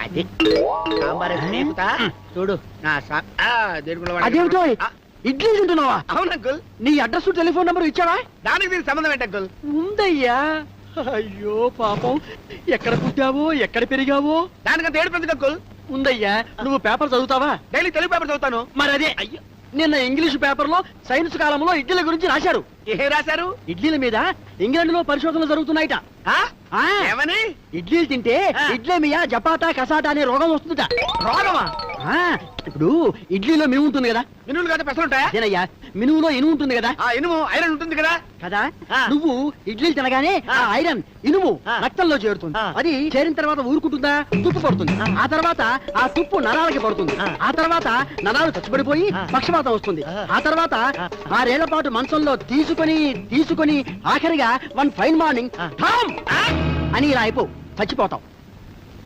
అది చూడు నా అదేమిటో ఇడ్లీ తింటున్నావా? అవును అంకుల్. నీ అడ్రస్ టెలిఫోన్ నంబర్ ఇచ్చావా? దానికి దీనికి సంబంధం ఏంటి అంకుల్? ఉందయ్యా. అయ్యో పాపం, ఎక్కడ పుట్టావో ఎక్కడ పెరిగావో. దానికంత ఏడుపు ఎందుకు అంకుల్? ఉందయ్యా. నువ్వు పేపర్ చదువుతావా? డైలీ తెలుగు పేపర్ చదువుతాను. మరి అదే అయ్యో, నిన్న ఇంగ్లీష్ పేపర్ లో సైన్స్ కాలంలో ఇడ్లీల గురించి రాశారు. ఏ రాశారు? ఇడ్లీల మీద ఇంగ్లాండ్ లో పరిశోధనలు జరుగుతున్నాయిట. ఏమని? ఇడ్లీలు తింటే ఇడ్లేమియా జపాతా కసాటా అనే రోగం వస్తుందట. రోగమా? ఇప్పుడు ఇడ్లీలో మినుము ఉంటుంది కదా. మినువులు కదా పెసలు ఉంటాయా? అదేనయ్యా, మినుములో ఇనుము ఉంటుంది కదా. ఇనుము ఐరన్ ఉంటుంది కదా. కదా, నువ్వు ఇడ్లీలు తినగానే ఆ ఐరన్ ఇనుము రక్తంలో చేరుతుంది. అది చేరిన తర్వాత ఊరుకుంటుందా? తుప్పు పడుతుంది. ఆ తర్వాత ఆ తుప్పు నరాలకి పడుతుంది. ఆ తర్వాత నరాలు చచ్చిపడిపోయి పక్షపాతం వస్తుంది. ఆ తర్వాత 6 ఏళ్ల పాటు మంచంలో తీసుకొని ఆఖరిగా వన్ ఫైన్ మార్నింగ్ అని ఇలా అయిపో చచ్చిపోతాం.